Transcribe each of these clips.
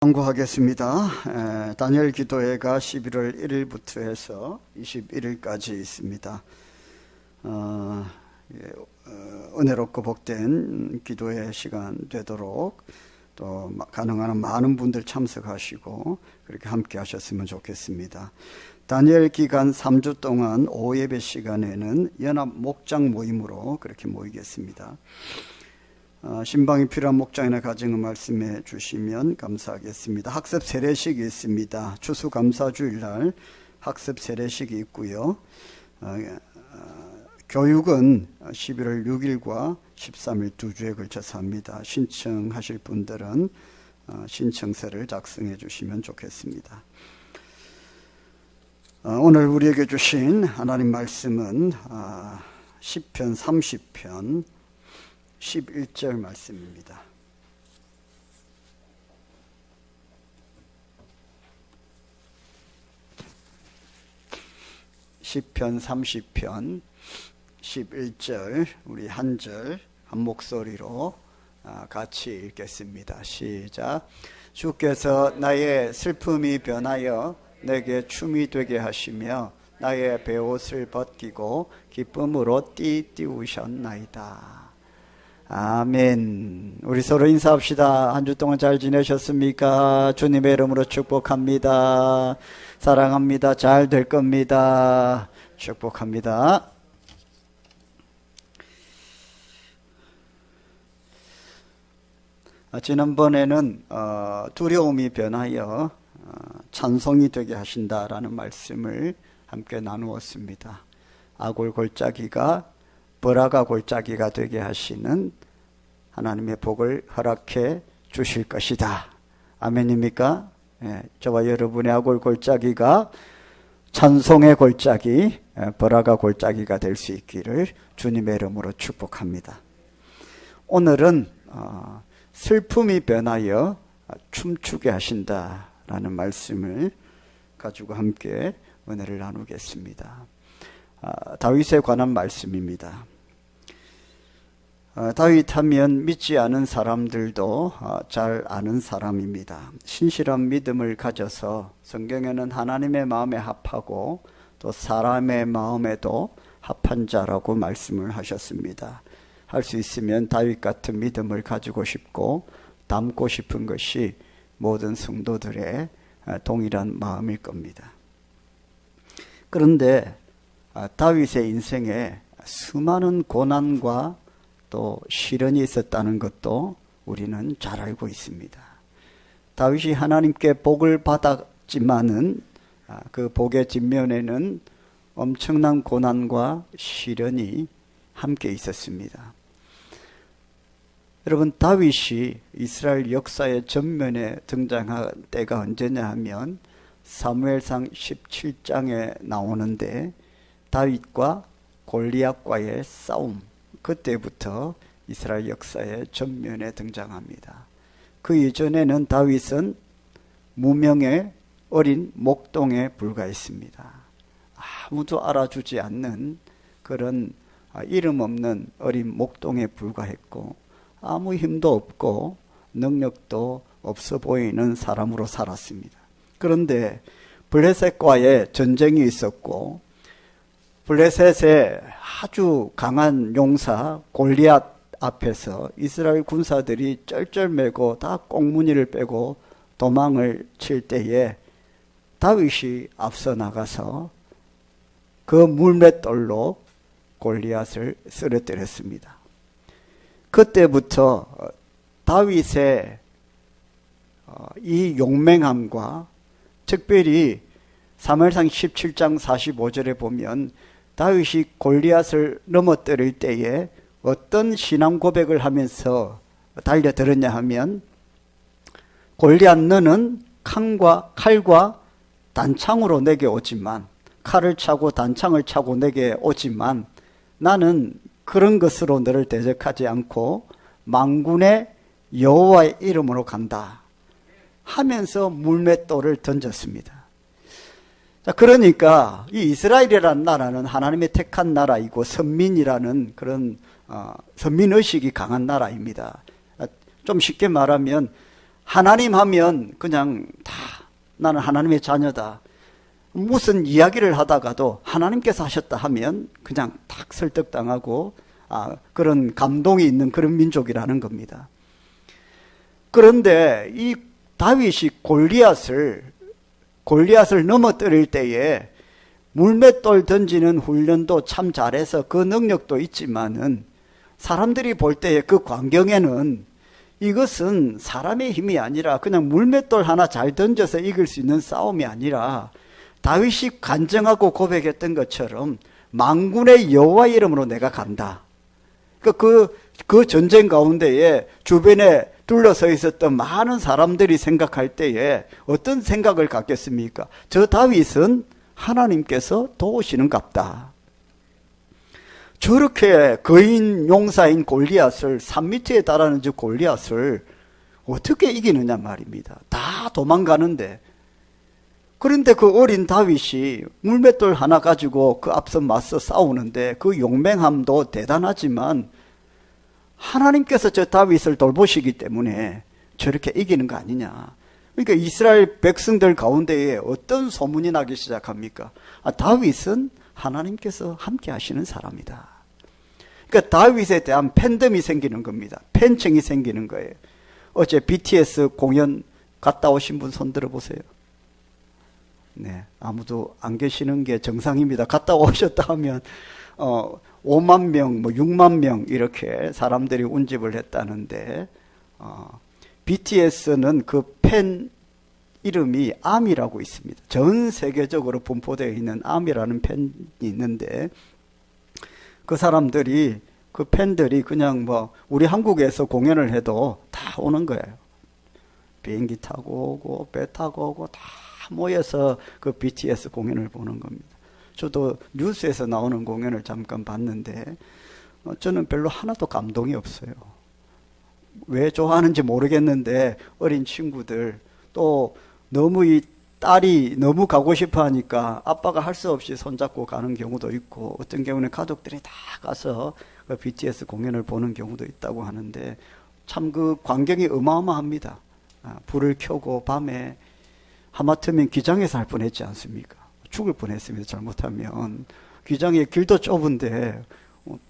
강구하겠습니다. 다니엘 기도회가 11월 1일부터 해서 21일까지 있습니다. 은혜롭고 복된 기도회 시간 되도록 또 가능한 많은 분들 참석하시고 그렇게 함께 하셨으면 좋겠습니다. 다니엘 기간 3주 동안 오후 예배 시간에는 연합 목장 모임으로 그렇게 모이겠습니다. 신방이 필요한 목장이나 가정을 말씀해 주시면 감사하겠습니다. 학습 세례식이 있습니다. 추수감사주일날 학습 세례식이 있고요. 교육은 11월 6일과 13일 두 주에 걸쳐서 합니다. 신청하실 분들은 신청서를 작성해 주시면 좋겠습니다. 오늘 우리에게 주신 하나님 말씀은 시편 30편 11절 말씀입니다. 시편 30편 11절 우리 한 절 한 목소리로 같이 읽겠습니다. 시작. 주께서 나의 슬픔이 변하여 내게 춤이 되게 하시며 나의 베옷을 벗기고 기쁨으로 띠띠우셨나이다. 아멘. 우리 서로 인사합시다. 한 주 동안 잘 지내셨습니까? 주님의 이름으로 축복합니다. 사랑합니다. 잘 될 겁니다. 축복합니다. 지난번에는 두려움이 변하여 찬송이 되게 하신다라는 말씀을 함께 나누었습니다. 아골 골짜기가 버라가 골짜기가 되게 하시는 하나님의 복을 허락해 주실 것이다. 아멘입니까? 저와 여러분의 아골 골짜기가 찬송의 골짜기, 버라가 골짜기가 될 수 있기를 주님의 이름으로 축복합니다. 오늘은 슬픔이 변하여 춤추게 하신다라는 말씀을 가지고 함께 은혜를 나누겠습니다. 다윗에 관한 말씀입니다. 다윗 하면 믿지 않은 사람들도 잘 아는 사람입니다. 신실한 믿음을 가져서 성경에는 하나님의 마음에 합하고 또 사람의 마음에도 합한 자라고 말씀을 하셨습니다. 할 수 있으면 다윗 같은 믿음을 가지고 싶고 담고 싶은 것이 모든 성도들의 동일한 마음일 겁니다. 그런데 다윗의 인생에 수많은 고난과 또 시련이 있었다는 것도 우리는 잘 알고 있습니다. 다윗이 하나님께 복을 받았지만은 그 복의 뒷면에는 엄청난 고난과 시련이 함께 있었습니다. 여러분, 다윗이 이스라엘 역사의 전면에 등장한 때가 언제냐 하면 사무엘상 17장에 나오는데 다윗과 골리앗과의 싸움, 그때부터 이스라엘 역사의 전면에 등장합니다. 그 이전에는 다윗은 무명의 어린 목동에 불과했습니다. 아무도 알아주지 않는 그런 이름 없는 어린 목동에 불과했고 아무 힘도 없고 능력도 없어 보이는 사람으로 살았습니다. 그런데 블레셋과의 전쟁이 있었고 블레셋의 아주 강한 용사 골리앗 앞에서 이스라엘 군사들이 쩔쩔매고 다 꽁무니를 빼고 도망을 칠 때에 다윗이 앞서 나가서 그 물맷돌로 골리앗을 쓰러뜨렸습니다. 그때부터 다윗의 이 용맹함과 특별히 사무엘상 17장 45절에 보면 다윗이 골리앗을 넘어뜨릴 때에 어떤 신앙 고백을 하면서 달려들었냐 하면 골리앗 너는 칼과 단창으로 내게 오지만 칼을 차고 단창을 차고 내게 오지만 나는 그런 것으로 너를 대적하지 않고 만군의 여호와의 이름으로 간다 하면서 물맷돌을 던졌습니다. 자, 그러니까 이 이스라엘이라는 나라는 하나님의 택한 나라이고 선민이라는 그런 선민의식이 강한 나라입니다. 좀 쉽게 말하면 하나님 하면 그냥 다 나는 하나님의 자녀다. 무슨 이야기를 하다가도 하나님께서 하셨다 하면 그냥 탁 설득당하고 그런 감동이 있는 그런 민족이라는 겁니다. 그런데 이 다윗이 골리앗을 넘어뜨릴 때에 물맷돌 던지는 훈련도 참 잘해서 그 능력도 있지만은 사람들이 볼 때에 그 광경에는 이것은 사람의 힘이 아니라 그냥 물맷돌 하나 잘 던져서 이길 수 있는 싸움이 아니라 다윗이 간증하고 고백했던 것처럼 만군의 여호와 이름으로 내가 간다. 그 전쟁 가운데에 주변에 둘러서 있었던 많은 사람들이 생각할 때에 어떤 생각을 갖겠습니까? 저 다윗은 하나님께서 도우시는갑다. 저렇게 거인 용사인 골리앗을 3m에 달하는 저 골리앗을 어떻게 이기느냐 말입니다. 다 도망가는데. 그런데 그 어린 다윗이 물맷돌 하나 가지고 그 앞서 맞서 싸우는데 그 용맹함도 대단하지만 하나님께서 저 다윗을 돌보시기 때문에 저렇게 이기는 거 아니냐. 그러니까 이스라엘 백성들 가운데에 어떤 소문이 나기 시작합니까? 다윗은 하나님께서 함께 하시는 사람이다. 그러니까 다윗에 대한 팬덤이 생기는 겁니다. 팬층이 생기는 거예요. 어제 BTS 공연 갔다 오신 분 손 들어보세요. 네, 아무도 안 계시는 게 정상입니다. 갔다 오셨다 하면 5만 명, 6만 명 이렇게 사람들이 운집을 했다는데 BTS는 그 팬 이름이 아미라고 있습니다. 전 세계적으로 분포되어 있는 아미라는 팬이 있는데 그 사람들이 그 팬들이 그냥 우리 한국에서 공연을 해도 다 오는 거예요. 비행기 타고 오고 배 타고 오고 다 모여서 그 BTS 공연을 보는 겁니다. 저도 뉴스에서 나오는 공연을 잠깐 봤는데 저는 별로 하나도 감동이 없어요. 왜 좋아하는지 모르겠는데 어린 친구들 또 너무 이 딸이 너무 가고 싶어 하니까 아빠가 할 수 없이 손잡고 가는 경우도 있고 어떤 경우는 가족들이 다 가서 그 BTS 공연을 보는 경우도 있다고 하는데 참 그 광경이 어마어마합니다. 불을 켜고 밤에 하마터면 기장에서 할 뻔했지 않습니까? 죽을 뻔했습니다. 잘못하면 기장의 길도 좁은데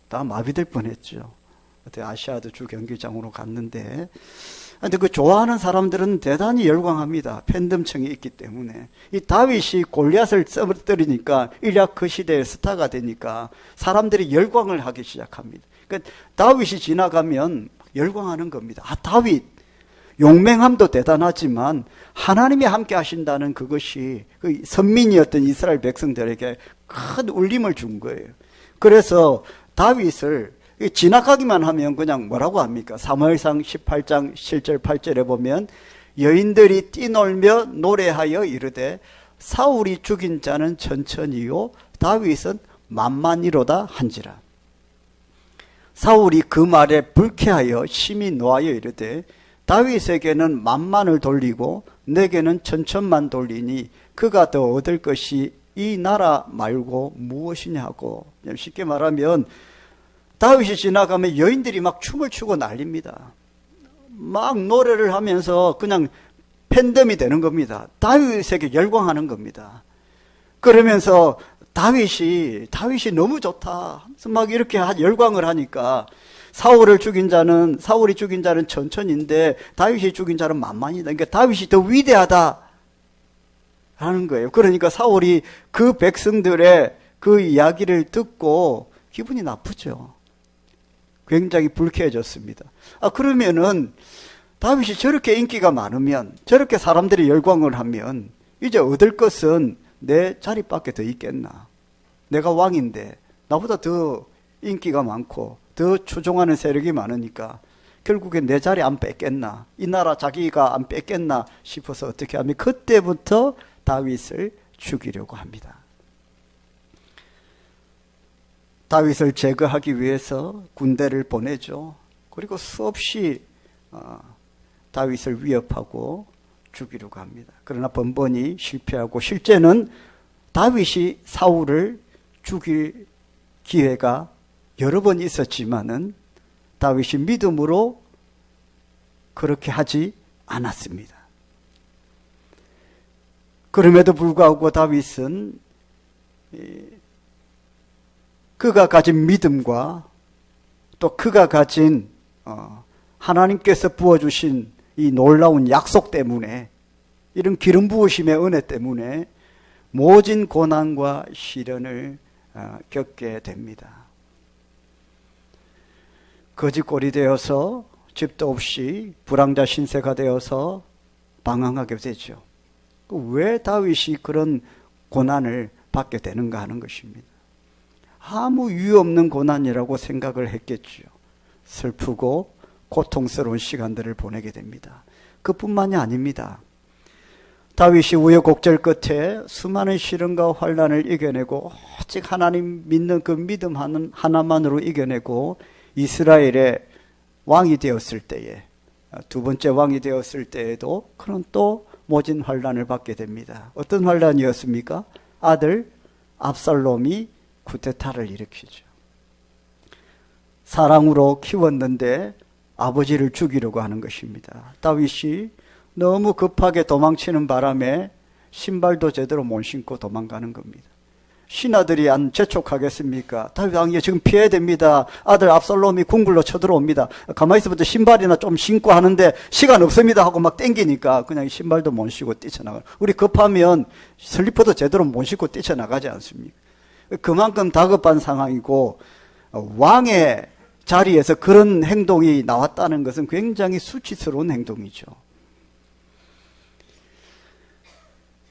다 마비될 뻔했죠. 그때 아시아드 주 경기장으로 갔는데 근데 그 좋아하는 사람들은 대단히 열광합니다. 팬덤층이 있기 때문에. 이 다윗이 골리앗을 쓰러뜨리니까 일약 그 시대의 스타가 되니까 사람들이 열광을 하기 시작합니다. 그러니까 다윗이 지나가면 열광하는 겁니다. 다윗 용맹함도 대단하지만 하나님이 함께 하신다는 그것이 그 선민이었던 이스라엘 백성들에게 큰 울림을 준 거예요. 그래서 다윗을 지나가기만 하면 그냥 뭐라고 합니까? 사무엘상 18장 7절 8절에 보면 여인들이 뛰놀며 노래하여 이르되 사울이 죽인 자는 천천히요 다윗은 만만이로다 한지라. 사울이 그 말에 불쾌하여 심히 노하여 이르되 다윗에게는 만만을 돌리고 내게는 천천만 돌리니 그가 더 얻을 것이 이 나라 말고 무엇이냐고. 쉽게 말하면 다윗이 지나가면 여인들이 막 춤을 추고 난립니다. 막 노래를 하면서 그냥 팬덤이 되는 겁니다. 다윗에게 열광하는 겁니다. 그러면서 다윗이 너무 좋다. 막 이렇게 열광을 하니까 사울이 죽인 자는 천천인데 다윗이 죽인 자는 만만이다. 그러니까 다윗이 더 위대하다 하는 거예요. 그러니까 사울이 그 백성들의 그 이야기를 듣고 기분이 나쁘죠. 굉장히 불쾌해졌습니다. 그러면은 다윗이 저렇게 인기가 많으면, 저렇게 사람들이 열광을 하면 이제 얻을 것은 내 자리밖에 더 있겠나. 내가 왕인데 나보다 더 인기가 많고 더 추종하는 세력이 많으니까 결국엔 내 자리 안 뺏겠나, 이 나라 자기가 안 뺏겠나 싶어서 어떻게 하면 그때부터 다윗을 죽이려고 합니다. 다윗을 제거하기 위해서 군대를 보내죠. 그리고 수없이 다윗을 위협하고 죽이려고 합니다. 그러나 번번이 실패하고 실제는 다윗이 사울을 죽일 기회가 여러 번 있었지만은 다윗이 믿음으로 그렇게 하지 않았습니다. 그럼에도 불구하고 다윗은 그가 가진 믿음과 또 그가 가진 하나님께서 부어주신 이 놀라운 약속 때문에, 이런 기름 부으심의 은혜 때문에 모진 고난과 시련을 겪게 됩니다. 거지꼴이 되어서 집도 없이 불황자 신세가 되어서 방황하게 되죠. 왜 다윗이 그런 고난을 받게 되는가 하는 것입니다. 아무 이유 없는 고난이라고 생각을 했겠죠. 슬프고 고통스러운 시간들을 보내게 됩니다. 그뿐만이 아닙니다. 다윗이 우여곡절 끝에 수많은 시련과 환난을 이겨내고 오직 하나님 믿는 그 믿음 하나만으로 이겨내고 이스라엘의 왕이 되었을 때에, 두 번째 왕이 되었을 때에도 그런 또 모진 환난을 받게 됩니다. 어떤 환난이었습니까? 아들 압살롬이 쿠데타를 일으키죠. 사랑으로 키웠는데 아버지를 죽이려고 하는 것입니다. 다윗이 너무 급하게 도망치는 바람에 신발도 제대로 못 신고 도망가는 겁니다. 신하들이 안 재촉하겠습니까? 다윗 왕이 지금 피해야 됩니다. 아들 압살롬이 궁굴로 쳐들어옵니다. 가만히 있어보자, 신발이나 좀 신고 하는데 시간 없습니다 하고 막 땡기니까 그냥 신발도 못 신고 뛰쳐나가요. 우리 급하면 슬리퍼도 제대로 못 신고 뛰쳐나가지 않습니까? 그만큼 다급한 상황이고, 왕의 자리에서 그런 행동이 나왔다는 것은 굉장히 수치스러운 행동이죠.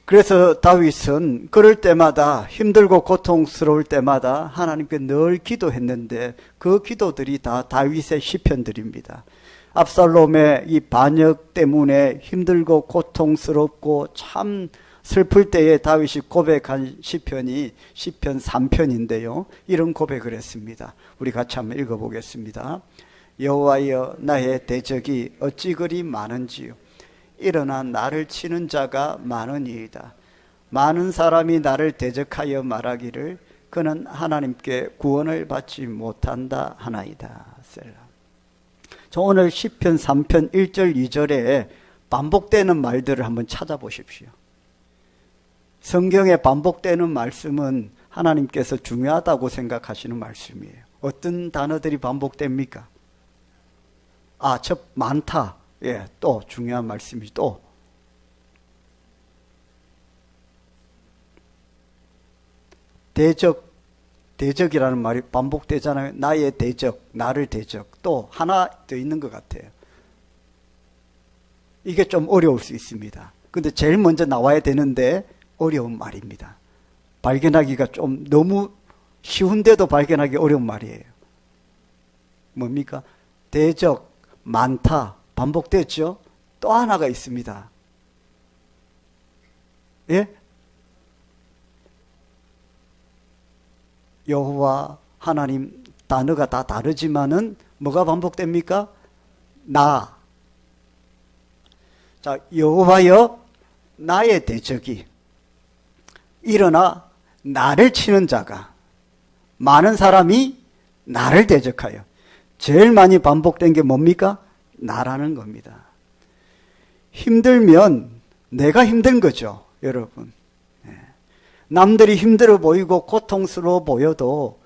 그래서 다윗은 그럴 때마다, 힘들고 고통스러울 때마다 하나님께 늘 기도했는데 그 기도들이 다 다윗의 시편들입니다. 압살롬의 이 반역 때문에 힘들고 고통스럽고 참 슬플 때에 다윗이 고백한 시편이 시편 3편인데요. 이런 고백을 했습니다. 우리 같이 한번 읽어보겠습니다. 여호와여, 나의 대적이 어찌 그리 많은지요. 일어나 나를 치는 자가 많으니이다. 많은 사람이 나를 대적하여 말하기를 그는 하나님께 구원을 받지 못한다 하나이다. 셀라. 저 오늘 시편 3편 1절 2절에 반복되는 말들을 한번 찾아보십시오. 성경에 반복되는 말씀은 하나님께서 중요하다고 생각하시는 말씀이에요. 어떤 단어들이 반복됩니까? 많다. 예, 또 중요한 말씀이 또 대적이라는 말이 반복되잖아요. 나의 대적, 나를 대적. 또 하나 더 있는 것 같아요. 이게 좀 어려울 수 있습니다. 근데 제일 먼저 나와야 되는데 어려운 말입니다. 발견하기가 좀 너무 쉬운데도 발견하기 어려운 말이에요. 뭡니까? 대적, 많다. 반복됐죠? 또 하나가 있습니다. 예? 여호와 하나님 단어가 다 다르지만은 뭐가 반복됩니까? 나. 자, 여호와여, 나의 대적이 일어나 나를 치는 자가, 많은 사람이 나를 대적하여. 제일 많이 반복된 게 뭡니까? 나라는 겁니다. 힘들면 내가 힘든 거죠, 여러분. 남들이 힘들어 보이고 고통스러워 보여도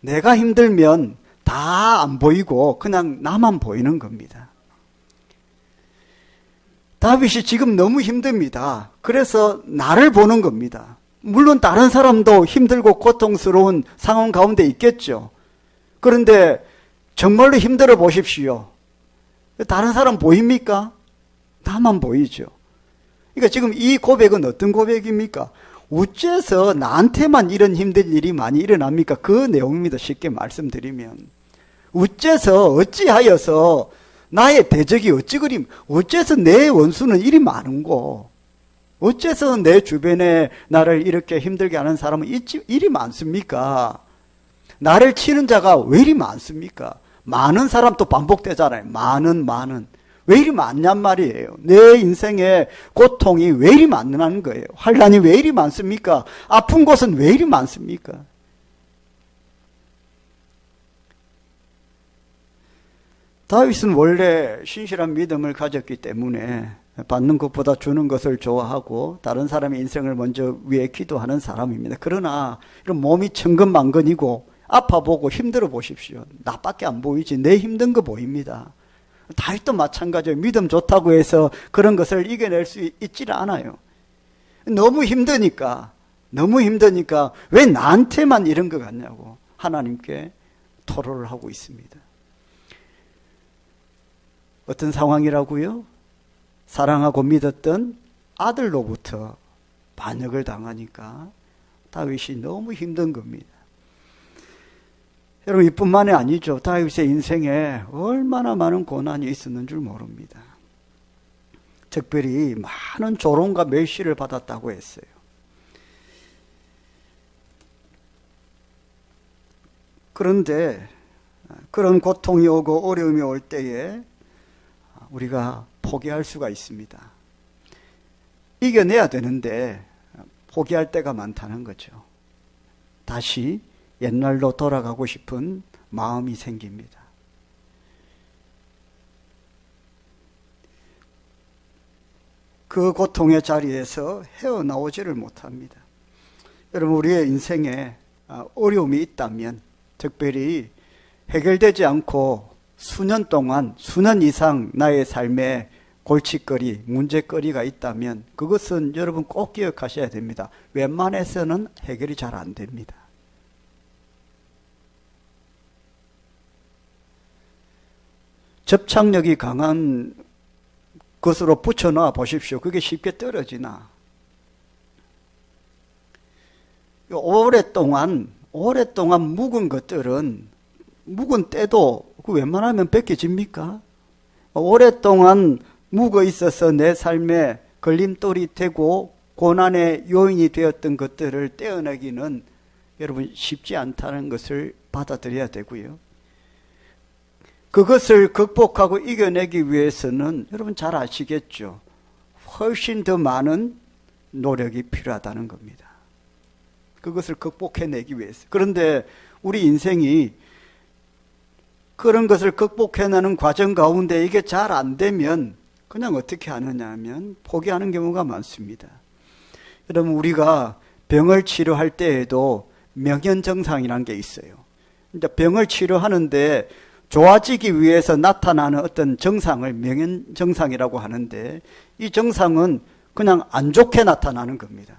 내가 힘들면 다 안 보이고 그냥 나만 보이는 겁니다. 다윗이 지금 너무 힘듭니다. 그래서 나를 보는 겁니다. 물론 다른 사람도 힘들고 고통스러운 상황 가운데 있겠죠. 그런데 정말로 힘들어 보십시오. 다른 사람 보입니까? 나만 보이죠. 그러니까 지금 이 고백은 어떤 고백입니까? 어째서 나한테만 이런 힘든 일이 많이 일어납니까? 그 내용입니다. 쉽게 말씀드리면. 어찌하여서 나의 대적이 어째서 내 원수는 이리 많은고? 어째서 내 주변에 나를 이렇게 힘들게 하는 사람은 이리 많습니까? 나를 치는 자가 왜 이리 많습니까? 많은 사람도 반복되잖아요. 많은. 왜 이리 많냔 말이에요. 내 인생에 고통이 왜 이리 많냐는 거예요. 환난이 왜 이리 많습니까? 아픈 곳은 왜 이리 많습니까? 다윗은 원래 신실한 믿음을 가졌기 때문에 받는 것보다 주는 것을 좋아하고 다른 사람의 인생을 먼저 위해 기도하는 사람입니다. 그러나 이런 몸이 천근만근이고 아파보고 힘들어 보십시오. 나밖에 안 보이지 내 힘든 거 보입니다. 다윗도 마찬가지예요. 믿음 좋다고 해서 그런 것을 이겨낼 수 있지를 않아요. 너무 힘드니까 왜 나한테만 이런 것 같냐고 하나님께 토로를 하고 있습니다. 어떤 상황이라고요? 사랑하고 믿었던 아들로부터 반역을 당하니까 다윗이 너무 힘든 겁니다. 여러분, 이뿐만이 아니죠. 다윗의 인생에 얼마나 많은 고난이 있었는 줄 모릅니다. 특별히 많은 조롱과 멸시를 받았다고 했어요. 그런데 그런 고통이 오고 어려움이 올 때에 우리가 포기할 수가 있습니다. 이겨내야 되는데 포기할 때가 많다는 거죠. 다시 옛날로 돌아가고 싶은 마음이 생깁니다. 그 고통의 자리에서 헤어나오지를 못합니다. 여러분, 우리의 인생에 어려움이 있다면, 특별히 해결되지 않고 수년 동안, 수년 이상 나의 삶에 골칫거리, 문제거리가 있다면 그것은 여러분 꼭 기억하셔야 됩니다. 웬만해서는 해결이 잘 안 됩니다. 접착력이 강한 것으로 붙여놔 보십시오. 그게 쉽게 떨어지나? 오랫동안 묵은 것들은 묵은 때도 그 웬만하면 벗겨집니까? 오랫동안 묵어 있어서 내 삶에 걸림돌이 되고 고난의 요인이 되었던 것들을 떼어내기는 여러분 쉽지 않다는 것을 받아들여야 되고요. 그것을 극복하고 이겨내기 위해서는 여러분 잘 아시겠죠. 훨씬 더 많은 노력이 필요하다는 겁니다. 그것을 극복해내기 위해서. 그런데 우리 인생이 그런 것을 극복해내는 과정 가운데 이게 잘 안 되면 그냥 어떻게 하느냐 하면 포기하는 경우가 많습니다. 여러분, 우리가 병을 치료할 때에도 명현정상이라는 게 있어요. 이제 병을 치료하는데 좋아지기 위해서 나타나는 어떤 정상을 명현정상이라고 하는데, 이 정상은 그냥 안 좋게 나타나는 겁니다.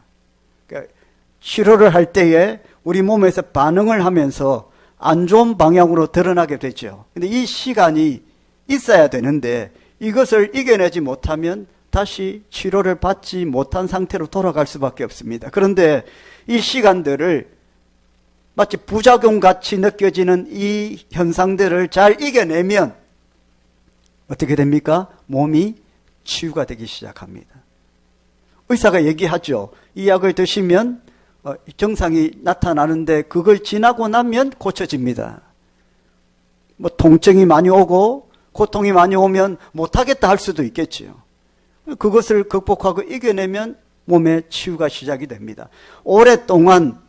그러니까 치료를 할 때에 우리 몸에서 반응을 하면서 안 좋은 방향으로 드러나게 되죠. 근데 이 시간이 있어야 되는데 이것을 이겨내지 못하면 다시 치료를 받지 못한 상태로 돌아갈 수밖에 없습니다. 그런데 이 시간들을 마치 부작용같이 느껴지는 이 현상들을 잘 이겨내면 어떻게 됩니까? 몸이 치유가 되기 시작합니다. 의사가 얘기하죠. 이 약을 드시면 증상이 나타나는데 그걸 지나고 나면 고쳐집니다. 뭐 통증이 많이 오고 고통이 많이 오면 못하겠다 할 수도 있겠지요. 그것을 극복하고 이겨내면 몸의 치유가 시작이 됩니다. 오랫동안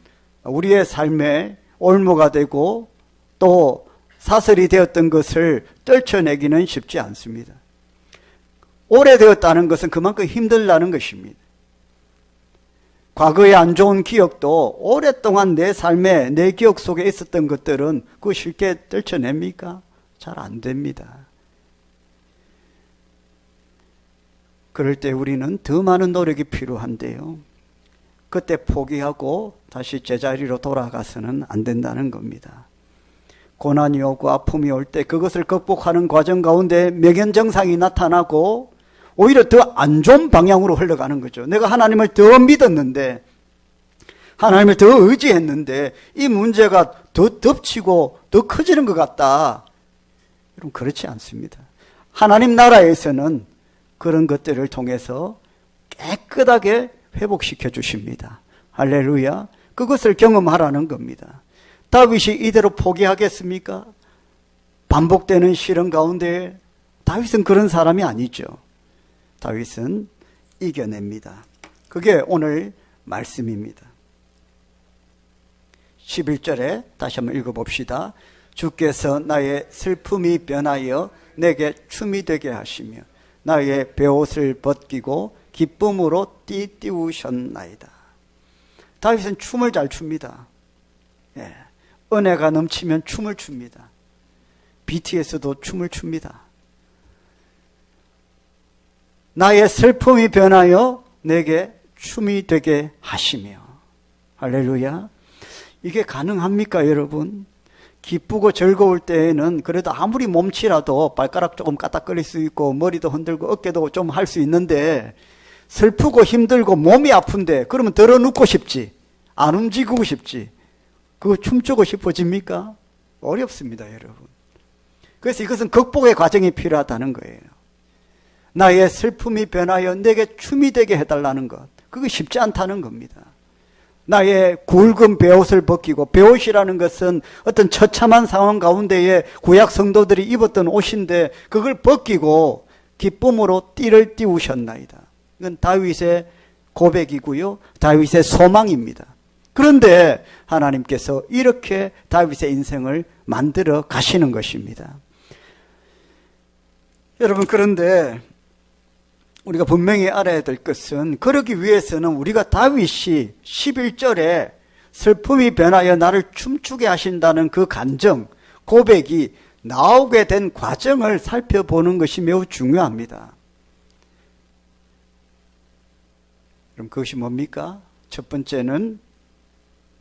우리의 삶에 올무가 되고 또 사슬이 되었던 것을 떨쳐내기는 쉽지 않습니다. 오래되었다는 것은 그만큼 힘들다는 것입니다. 과거의 안 좋은 기억도 오랫동안 내 삶에 내 기억 속에 있었던 것들은 그거 쉽게 떨쳐냅니까? 잘 안 됩니다. 그럴 때 우리는 더 많은 노력이 필요한데요. 그때 포기하고 다시 제자리로 돌아가서는 안 된다는 겁니다. 고난이 오고 아픔이 올 때 그것을 극복하는 과정 가운데 명현정상이 나타나고 오히려 더 안 좋은 방향으로 흘러가는 거죠. 내가 하나님을 더 믿었는데, 하나님을 더 의지했는데 이 문제가 더 덮치고 더 커지는 것 같다. 여러분, 그렇지 않습니다. 하나님 나라에서는 그런 것들을 통해서 깨끗하게 회복시켜 주십니다. 할렐루야. 그것을 경험하라는 겁니다. 다윗이 이대로 포기하겠습니까? 반복되는 시련 가운데 다윗은 그런 사람이 아니죠. 다윗은 이겨냅니다. 그게 오늘 말씀입니다. 11절에 다시 한번 읽어봅시다. 주께서 나의 슬픔이 변하여 내게 춤이 되게 하시며 나의 베옷을 벗기고 기쁨으로 띠띠우셨나이다. 다윗은 춤을 잘 춥니다. 예. 은혜가 넘치면 춤을 춥니다. BTS도 춤을 춥니다. 나의 슬픔이 변하여 내게 춤이 되게 하시며. 할렐루야. 이게 가능합니까, 여러분? 기쁘고 즐거울 때에는 그래도 아무리 몸치라도 발가락 조금 까딱거릴 수 있고 머리도 흔들고 어깨도 좀 할 수 있는데, 슬프고 힘들고 몸이 아픈데 그러면 덜어 눕고 싶지, 안 움직이고 싶지, 그거 춤추고 싶어집니까? 어렵습니다, 여러분. 그래서 이것은 극복의 과정이 필요하다는 거예요. 나의 슬픔이 변하여 내게 춤이 되게 해달라는 것, 그거 쉽지 않다는 겁니다. 나의 굵은 베옷을 벗기고, 베옷이라는 것은 어떤 처참한 상황 가운데에 구약 성도들이 입었던 옷인데 그걸 벗기고 기쁨으로 띠를 띠우셨나이다. 이건 다윗의 고백이고요, 다윗의 소망입니다. 그런데 하나님께서 이렇게 다윗의 인생을 만들어 가시는 것입니다. 여러분, 그런데 우리가 분명히 알아야 될 것은, 그러기 위해서는 우리가 다윗이 11절에 슬픔이 변하여 나를 춤추게 하신다는 그 간정, 고백이 나오게 된 과정을 살펴보는 것이 매우 중요합니다. 그럼 그것이 뭡니까? 첫 번째는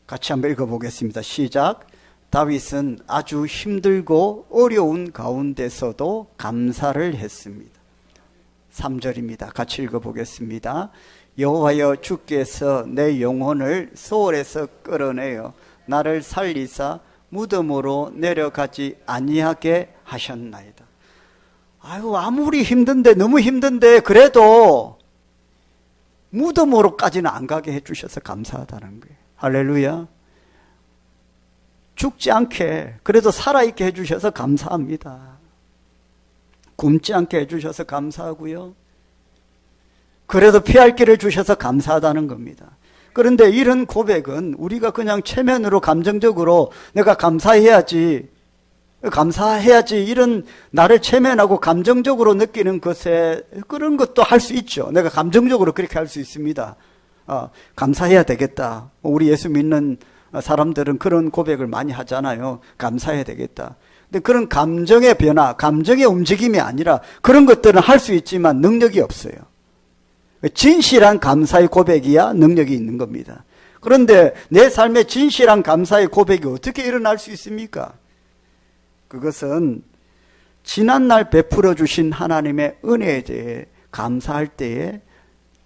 같이 한번 읽어보겠습니다. 시작. 다윗은 아주 힘들고 어려운 가운데서도 감사를 했습니다. 3절입니다. 같이 읽어보겠습니다. 여호와여, 주께서 내 영혼을 소홀에서 끌어내어 나를 살리사 무덤으로 내려가지 아니하게 하셨나이다. 아유, 아무리 힘든데, 너무 힘든데 그래도 무덤으로까지는 안 가게 해주셔서 감사하다는 거예요. 할렐루야. 죽지 않게 그래도 살아있게 해주셔서 감사합니다. 굶지 않게 해주셔서 감사하고요, 그래도 피할 길을 주셔서 감사하다는 겁니다. 그런데 이런 고백은 우리가 그냥 체면으로 감정적으로 내가 감사해야지 이런 나를 체면하고 감정적으로 느끼는 것에, 그런 것도 할 수 있죠. 내가 감정적으로 그렇게 할 수 있습니다. 감사해야 되겠다. 우리 예수 믿는 사람들은 그런 고백을 많이 하잖아요. 감사해야 되겠다. 근데 그런 감정의 변화, 감정의 움직임이 아니라 그런 것들은 할 수 있지만 능력이 없어요. 진실한 감사의 고백이야 능력이 있는 겁니다. 그런데 내 삶에 진실한 감사의 고백이 어떻게 일어날 수 있습니까? 그것은 지난날 베풀어 주신 하나님의 은혜에 대해 감사할 때에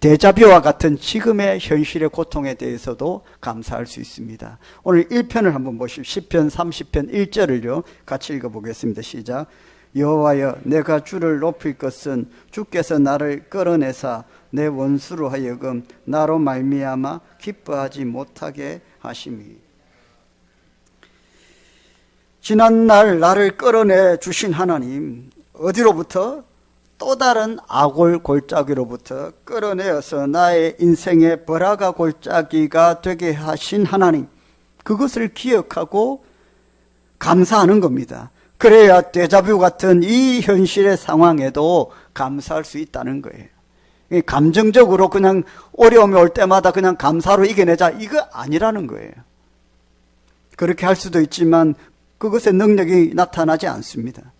데자뷰와 같은 지금의 현실의 고통에 대해서도 감사할 수 있습니다. 오늘 1편을 한번 보십시오. 시편 30편 1절을요 같이 읽어보겠습니다. 시작. 여호와여, 내가 주를 높일 것은 주께서 나를 끌어내사 내 원수로 하여금 나로 말미암아 기뻐하지 못하게 하심이. 지난날 나를 끌어내 주신 하나님, 어디로부터? 또 다른 악골 골짜기로부터 끌어내어서 나의 인생의 버라가 골짜기가 되게 하신 하나님, 그것을 기억하고 감사하는 겁니다. 그래야 데자뷰 같은 이 현실의 상황에도 감사할 수 있다는 거예요. 감정적으로 그냥 어려움이 올 때마다 그냥 감사로 이겨내자, 이거 아니라는 거예요. 그렇게 할 수도 있지만 그것의 능력이 나타나지 않습니다.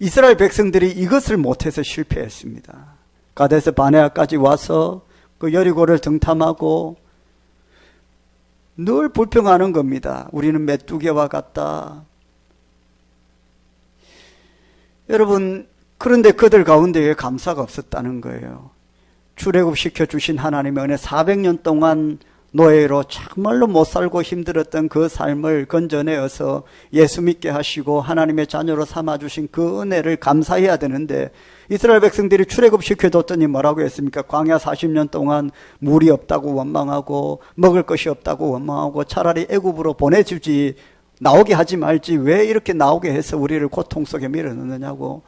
이스라엘 백성들이 이것을 못해서 실패했습니다. 가데스 바네아까지 와서 그 여리고를 등탐하고 늘 불평하는 겁니다. 우리는 메뚜기와 같다. 여러분, 그런데 그들 가운데 왜 감사가 없었다는 거예요? 출애굽시켜 주신 하나님의 은혜, 400년 동안 노예로 정말로 못 살고 힘들었던 그 삶을 건져내어서 예수 믿게 하시고 하나님의 자녀로 삼아주신 그 은혜를 감사해야 되는데, 이스라엘 백성들이 출애굽시켜줬더니 뭐라고 했습니까? 광야 40년 동안 물이 없다고 원망하고 먹을 것이 없다고 원망하고 차라리 애굽으로 보내주지, 나오게 하지 말지 왜 이렇게 나오게 해서 우리를 고통 속에 밀어넣느냐고.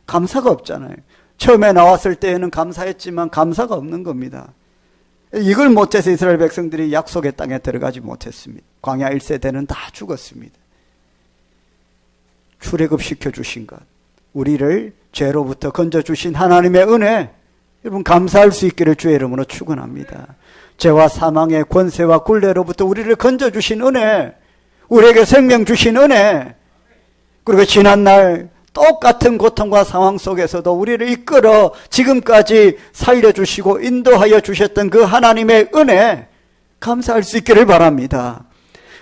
감사가 없잖아요. 처음에 나왔을 때에는 감사했지만 감사가 없는 겁니다. 이걸 못해서 이스라엘 백성들이 약속의 땅에 들어가지 못했습니다. 광야 1세대는 다 죽었습니다. 출애굽시켜 주신 것, 우리를 죄로부터 건져주신 하나님의 은혜, 여러분 감사할 수 있기를 주의 이름으로 축원합니다. 죄와 사망의 권세와 굴레로부터 우리를 건져주신 은혜, 우리에게 생명 주신 은혜, 그리고 지난날 똑같은 고통과 상황 속에서도 우리를 이끌어 지금까지 살려주시고 인도하여 주셨던 그 하나님의 은혜, 감사할 수 있기를 바랍니다.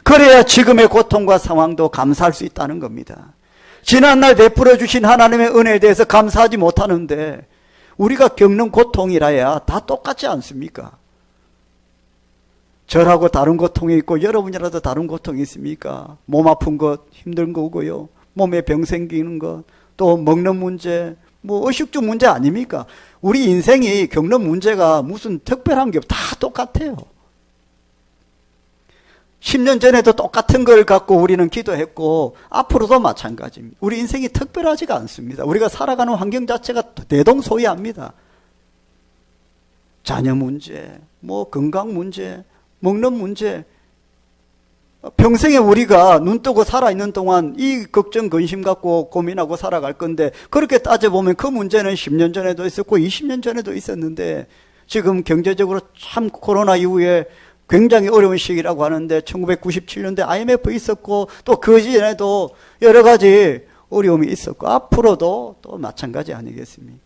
그래야 지금의 고통과 상황도 감사할 수 있다는 겁니다. 지난날 베풀어 주신 하나님의 은혜에 대해서 감사하지 못하는데 우리가 겪는 고통이라야 다 똑같지 않습니까? 저라고 다른 고통이 있고 여러분이라도 다른 고통이 있습니까? 몸 아픈 것 힘든 거고요, 몸에 병 생기는 것, 또 먹는 문제, 뭐 의식주 문제 아닙니까? 우리 인생이 겪는 문제가 무슨 특별한 게 다 똑같아요. 10년 전에도 똑같은 걸 갖고 우리는 기도했고 앞으로도 마찬가지입니다. 우리 인생이 특별하지가 않습니다. 우리가 살아가는 환경 자체가 대동소이합니다. 자녀 문제, 뭐 건강 문제, 먹는 문제, 평생에 우리가 눈 뜨고 살아있는 동안 이 걱정 근심 갖고 고민하고 살아갈 건데, 그렇게 따져보면 그 문제는 10년 전에도 있었고 20년 전에도 있었는데, 지금 경제적으로 참 코로나 이후에 굉장히 어려운 시기라고 하는데 1997년대 IMF 있었고 또 그 전에도 여러 가지 어려움이 있었고 앞으로도 또 마찬가지 아니겠습니까?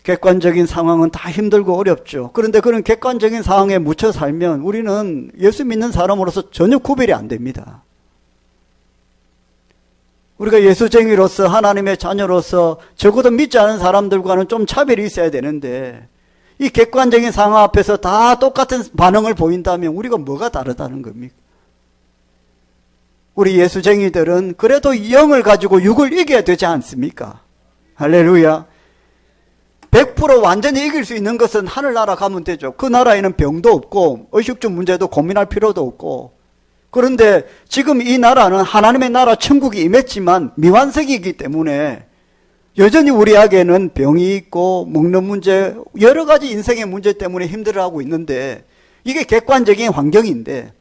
객관적인 상황은 다 힘들고 어렵죠. 그런데 그런 객관적인 상황에 묻혀 살면 우리는 예수 믿는 사람으로서 전혀 구별이 안 됩니다. 우리가 예수쟁이로서 하나님의 자녀로서 적어도 믿지 않은 사람들과는 좀 차별이 있어야 되는데, 이 객관적인 상황 앞에서 다 똑같은 반응을 보인다면 우리가 뭐가 다르다는 겁니까? 우리 예수쟁이들은 그래도 영을 가지고 육을 이겨야 되지 않습니까? 할렐루야. 100% 완전히 이길 수 있는 것은 하늘나라 가면 되죠. 그 나라에는 병도 없고 의식주 문제도 고민할 필요도 없고. 그런데 지금 이 나라는 하나님의 나라 천국이 임했지만 미완성이기 때문에 여전히 우리에게는 병이 있고 먹는 문제, 여러 가지 인생의 문제 때문에 힘들어하고 있는데, 이게 객관적인 환경인데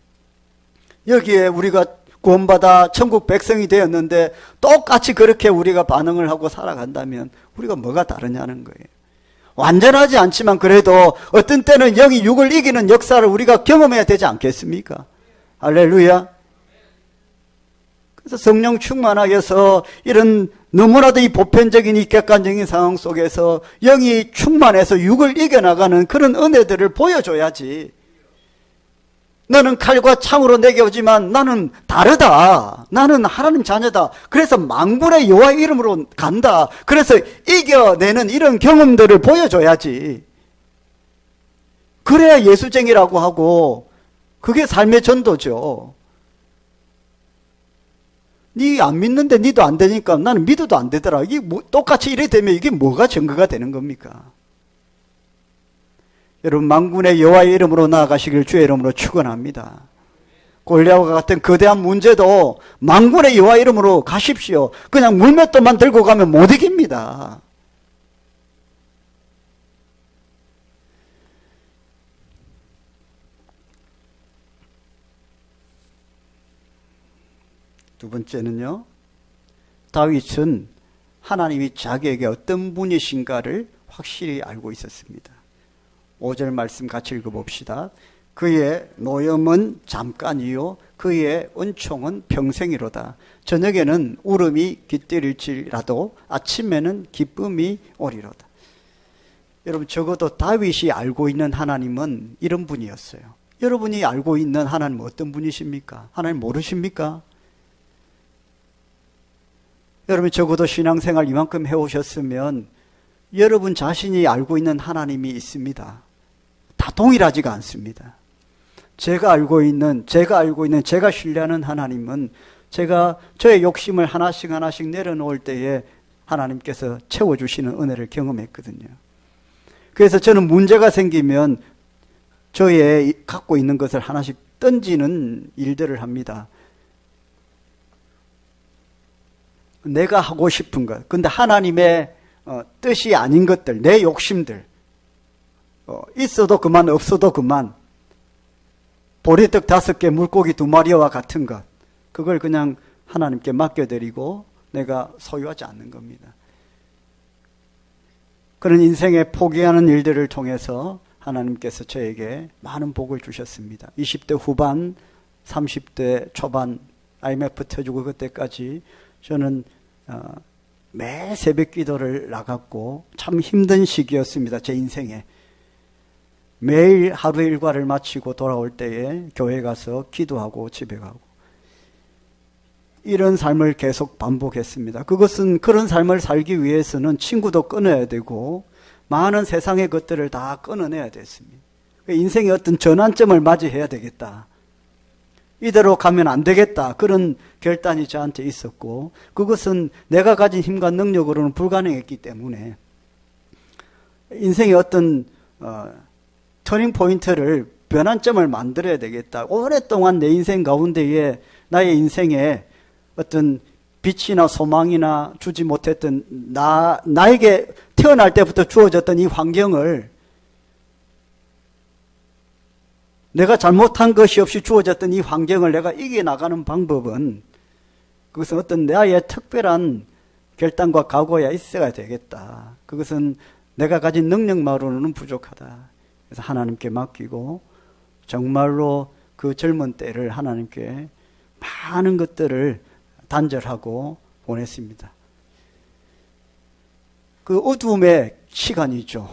여기에 우리가 구원받아 천국 백성이 되었는데 똑같이 그렇게 우리가 반응을 하고 살아간다면 우리가 뭐가 다르냐는 거예요. 완전하지 않지만 그래도 어떤 때는 영이 육을 이기는 역사를 우리가 경험해야 되지 않겠습니까? 할렐루야. 그래서 성령 충만하여서 이런 너무나도 이 보편적인 이 객관적인 상황 속에서 영이 충만해서 육을 이겨나가는 그런 은혜들을 보여줘야지. 너는 칼과 창으로 내게 오지만 나는 다르다. 나는 하나님 자녀다. 그래서 만군의 여호와 이름으로 간다. 그래서 이겨내는 이런 경험들을 보여줘야지. 그래야 예수쟁이라고 하고 그게 삶의 전도죠. 니 안 믿는데 니도 안 되니까 나는 믿어도 안 되더라. 이게 똑같이 이래 되면 이게 뭐가 증거가 되는 겁니까? 여러분, 만군의 여호와의 이름으로 나아가시길 주의 이름으로 축원합니다. 골리앗과 같은 거대한 문제도 만군의 여호와 이름으로 가십시오. 그냥 물맷돌만 들고 가면 못 이깁니다. 두 번째는요, 다윗은 하나님이 자기에게 어떤 분이신가를 확실히 알고 있었습니다. 5절 말씀 같이 읽어봅시다. 그의 노염은 잠깐이요 그의 은총은 평생이로다. 저녁에는 울음이 깃들일지라도 아침에는 기쁨이 오리로다. 여러분, 적어도 다윗이 알고 있는 하나님은 이런 분이었어요. 여러분이 알고 있는 하나님은 어떤 분이십니까? 하나님 모르십니까? 여러분이 적어도 신앙생활 이만큼 해오셨으면 여러분 자신이 알고 있는 하나님이 있습니다. 다 동일하지가 않습니다. 제가 알고 있는, 제가 신뢰하는 하나님은 제가 저의 욕심을 하나씩 내려놓을 때에 하나님께서 채워주시는 은혜를 경험했거든요. 그래서 저는 문제가 생기면 저의 갖고 있는 것을 하나씩 던지는 일들을 합니다. 내가 하고 싶은 것, 근데 하나님의 뜻이 아닌 것들, 내 욕심들, 있어도 그만 없어도 그만 보리떡 5개 물고기 2마리와 같은 것 그걸 그냥 하나님께 맡겨드리고 내가 소유하지 않는 겁니다. 그런 인생에 포기하는 일들을 통해서 하나님께서 저에게 많은 복을 주셨습니다. 20대 후반 30대 초반 IMF 터지고 그때까지 저는 매 새벽 기도를 나갔고 참 힘든 시기였습니다. 제 인생에. 매일 하루 일과를 마치고 돌아올 때에 교회 가서 기도하고 집에 가고 이런 삶을 계속 반복했습니다. 그것은 그런 삶을 살기 위해서는 친구도 끊어야 되고 많은 세상의 것들을 다 끊어내야 됐습니다. 인생의 어떤 전환점을 맞이해야 되겠다. 이대로 가면 안 되겠다. 그런 결단이 저한테 있었고 그것은 내가 가진 힘과 능력으로는 불가능했기 때문에 인생의 어떤 터닝 포인트를 변환점을 만들어야 되겠다. 오랫동안 내 인생 가운데에 나의 인생에 어떤 빛이나 소망이나 주지 못했던 나에게 태어날 때부터 주어졌던 이 환경을 내가 잘못한 것이 없이 주어졌던 이 환경을 내가 이겨나가는 방법은 그것은 어떤 나의 특별한 결단과 각오야 있어야 되겠다. 그것은 내가 가진 능력만으로는 부족하다. 그래서 하나님께 맡기고 정말로 그 젊은 때를 하나님께 많은 것들을 단절하고 보냈습니다. 그 어두움의 시간이죠.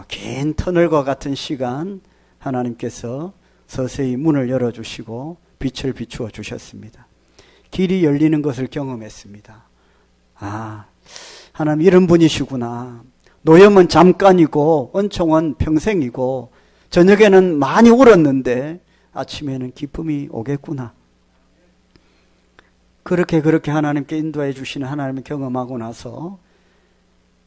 긴 터널과 같은 시간 하나님께서 서서히 문을 열어주시고 빛을 비추어 주셨습니다. 길이 열리는 것을 경험했습니다. 하나님 이런 분이시구나. 노염은 잠깐이고 은총은 평생이고 저녁에는 많이 울었는데 아침에는 기쁨이 오겠구나. 그렇게 하나님께 인도해 주시는 하나님을 경험하고 나서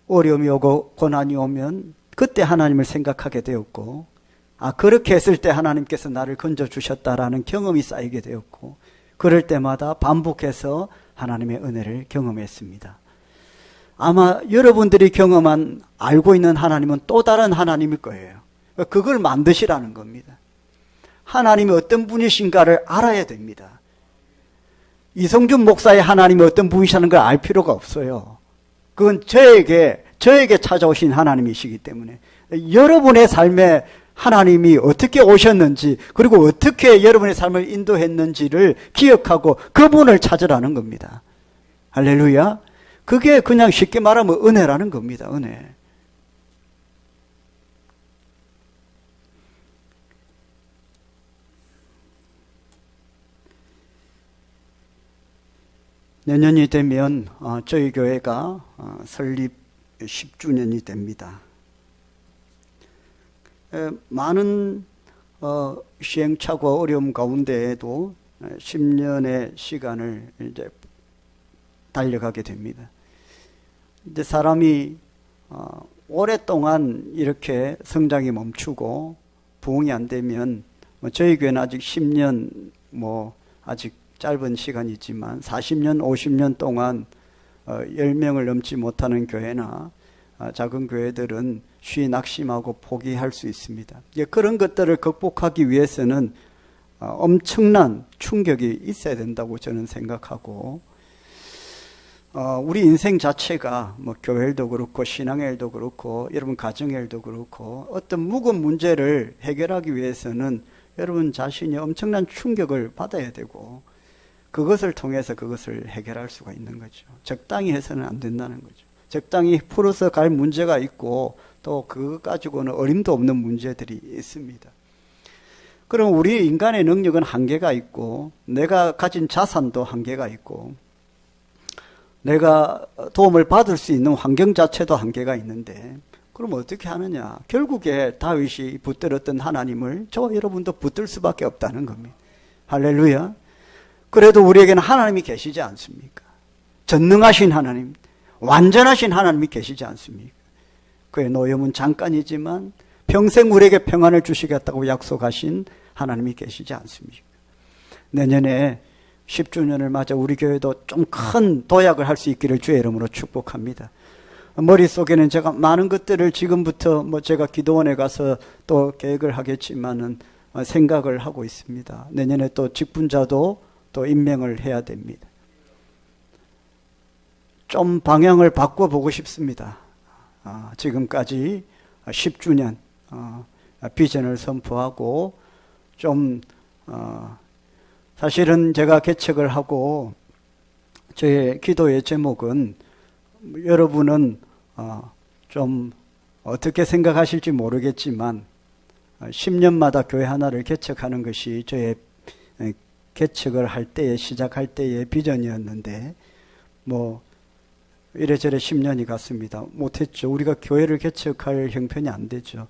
어려움이 오고 고난이 오면 그때 하나님을 생각하게 되었고 그렇게 했을 때 하나님께서 나를 건져주셨다라는 경험이 쌓이게 되었고 그럴 때마다 반복해서 하나님의 은혜를 경험했습니다. 아마 여러분들이 경험한 알고 있는 하나님은 또 다른 하나님일 거예요. 그걸 만드시라는 겁니다. 하나님이 어떤 분이신가를 알아야 됩니다. 이성준 목사의 하나님이 어떤 분이시라는 걸 알 필요가 없어요. 그건 저에게 찾아오신 하나님이시기 때문에 여러분의 삶에 하나님이 어떻게 오셨는지 그리고 어떻게 여러분의 삶을 인도했는지를 기억하고 그분을 찾으라는 겁니다. 할렐루야. 그게 그냥 쉽게 말하면 은혜라는 겁니다. 은혜. 내년이 되면 저희 교회가 설립 10주년이 됩니다. 많은 시행착오와 어려움 가운데에도 10년의 시간을 이제 달려가게 됩니다. 이제 사람이 오랫동안 이렇게 성장이 멈추고 부흥이 안 되면 저희 교회는 아직 10년 아직 짧은 시간이지만 40년, 50년 동안 10명을 넘지 못하는 교회나 작은 교회들은 쉬 낙심하고 포기할 수 있습니다. 그런 것들을 극복하기 위해서는 엄청난 충격이 있어야 된다고 저는 생각하고 우리 인생 자체가 교회 일도 그렇고 신앙의 일도 그렇고 여러분 가정의 일도 그렇고 어떤 묵은 문제를 해결하기 위해서는 여러분 자신이 엄청난 충격을 받아야 되고 그것을 통해서 그것을 해결할 수가 있는 거죠. 적당히 해서는 안 된다는 거죠. 적당히 풀어서 갈 문제가 있고 또 그것 가지고는 어림도 없는 문제들이 있습니다. 그럼 우리 인간의 능력은 한계가 있고 내가 가진 자산도 한계가 있고 내가 도움을 받을 수 있는 환경 자체도 한계가 있는데 그럼 어떻게 하느냐? 결국에 다윗이 붙들었던 하나님을 저와 여러분도 붙들 수밖에 없다는 겁니다. 할렐루야. 그래도 우리에게는 하나님이 계시지 않습니까? 전능하신 하나님, 완전하신 하나님이 계시지 않습니까? 그의 노염은 잠깐이지만 평생 우리에게 평안을 주시겠다고 약속하신 하나님이 계시지 않습니까? 내년에 10주년을 맞아 우리 교회도 좀 큰 도약을 할 수 있기를 주의 이름으로 축복합니다. 머릿속에는 제가 많은 것들을 지금부터 제가 기도원에 가서 또 계획을 하겠지만은 생각을 하고 있습니다. 내년에 또 직분자도 또 임명을 해야 됩니다. 좀 방향을 바꿔보고 싶습니다. 지금까지 10주년 비전을 선포하고 좀 사실은 제가 개척을 하고 저의 기도의 제목은 여러분은 좀 어떻게 생각하실지 모르겠지만 10년마다 교회 하나를 개척하는 것이 저의 개척을 할 때에 시작할 때의 비전이었는데 이래저래 10년이 갔습니다. 못했죠. 우리가 교회를 개척할 형편이 안 되죠.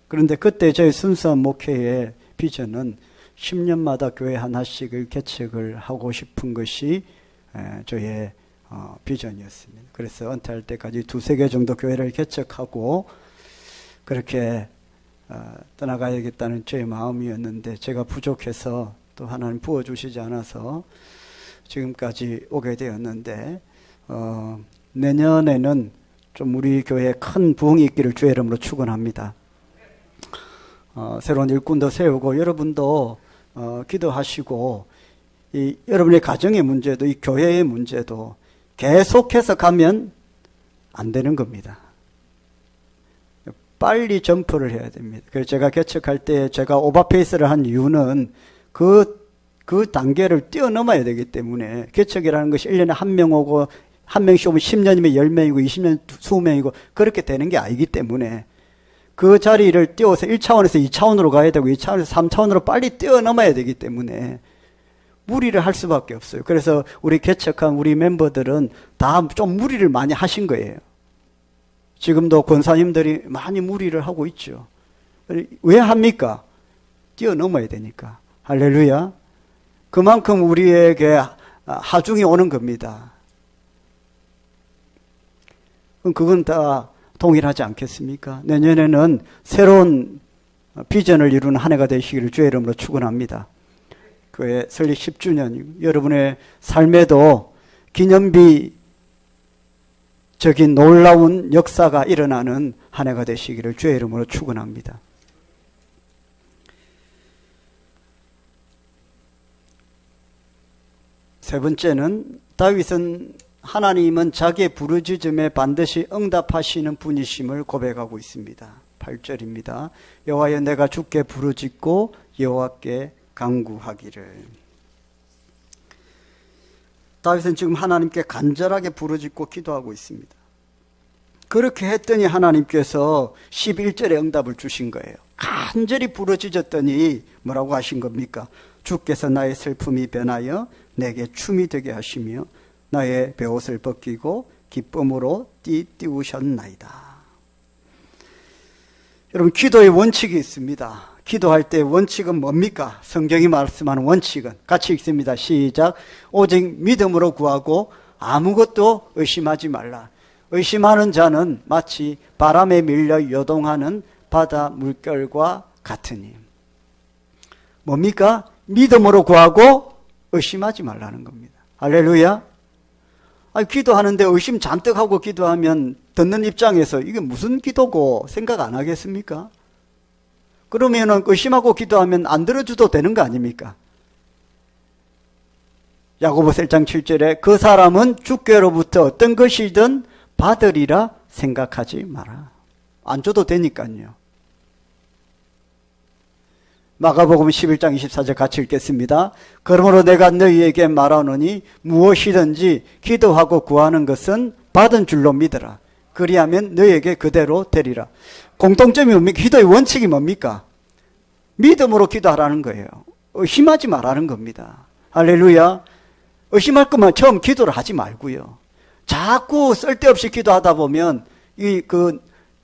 그런데 그때 저희 순수한 목회의 비전은 10년마다 교회 하나씩을 개척을 하고 싶은 것이 저의 비전이었습니다. 그래서 은퇴할 때까지 2-3개 정도 교회를 개척하고 그렇게 떠나가야겠다는 저의 마음이었는데 제가 부족해서 또 하나님 부어주시지 않아서 지금까지 오게 되었는데 내년에는 좀 우리 교회에 큰 부흥이 있기를 주의 이름으로 축원합니다. 새로운 일꾼도 세우고 여러분도 기도하시고 이 여러분의 가정의 문제도 이 교회의 문제도 계속해서 가면 안 되는 겁니다. 빨리 점프를 해야 됩니다. 그래서 제가 개척할 때 제가 오버페이스를 한 이유는 그 단계를 뛰어넘어야 되기 때문에 개척이라는 것이 1년에 한 명 오고 한 명씩 오면 10년이면 10명이고 20년 20명이고 그렇게 되는 게 아니기 때문에 그 자리를 띄워서 1차원에서 2차원으로 가야 되고 2차원에서 3차원으로 빨리 뛰어넘어야 되기 때문에 무리를 할 수밖에 없어요. 그래서 우리 개척한 우리 멤버들은 다 좀 무리를 많이 하신 거예요. 지금도 권사님들이 많이 무리를 하고 있죠. 왜 합니까? 뛰어넘어야 되니까. 할렐루야. 그만큼 우리에게 하중이 오는 겁니다. 그건 다 동일하지 않겠습니까? 내년에는 새로운 비전을 이루는 한 해가 되시기를 주의 이름으로 축원합니다. 교회 설립 10주년, 여러분의 삶에도 기념비적인 놀라운 역사가 일어나는 한 해가 되시기를 주의 이름으로 축원합니다. 세 번째는 다윗은 하나님은 자기의 부르짖음에 반드시 응답하시는 분이심을 고백하고 있습니다. 8절입니다. 여호와여 내가 주께 부르짖고 여호와께 간구하기를. 다윗은 지금 하나님께 간절하게 부르짖고 기도하고 있습니다. 그렇게 했더니 하나님께서 11절에 응답을 주신 거예요. 간절히 부르짖었더니 뭐라고 하신 겁니까? 주께서 나의 슬픔이 변하여 내게 춤이 되게 하시며 나의 베옷을 벗기고 기쁨으로 띠띠우셨나이다. 여러분, 기도의 원칙이 있습니다. 기도할 때 원칙은 뭡니까? 성경이 말씀하는 원칙은 같이 읽습니다. 시작. 오직 믿음으로 구하고 아무것도 의심하지 말라. 의심하는 자는 마치 바람에 밀려 요동하는 바다 물결과 같으니. 뭡니까? 믿음으로 구하고 의심하지 말라는 겁니다. 할렐루야. 기도하는데 의심 잔뜩 하고 기도하면 듣는 입장에서 이게 무슨 기도고 생각 안 하겠습니까? 그러면은 의심하고 기도하면 안 들어줘도 되는 거 아닙니까? 야고보서 1장 7절에 그 사람은 주께로부터 어떤 것이든 받으리라 생각하지 마라. 안 줘도 되니까요. 마가복음 11장 24절 같이 읽겠습니다. 그러므로 내가 너희에게 말하노니 무엇이든지 기도하고 구하는 것은 받은 줄로 믿으라. 그리하면 너희에게 그대로 되리라. 공통점이 뭡니까? 기도의 원칙이 뭡니까? 믿음으로 기도하라는 거예요. 의심하지 말라는 겁니다. 할렐루야. 의심할 거면 처음 기도를 하지 말고요. 자꾸 쓸데없이 기도하다 보면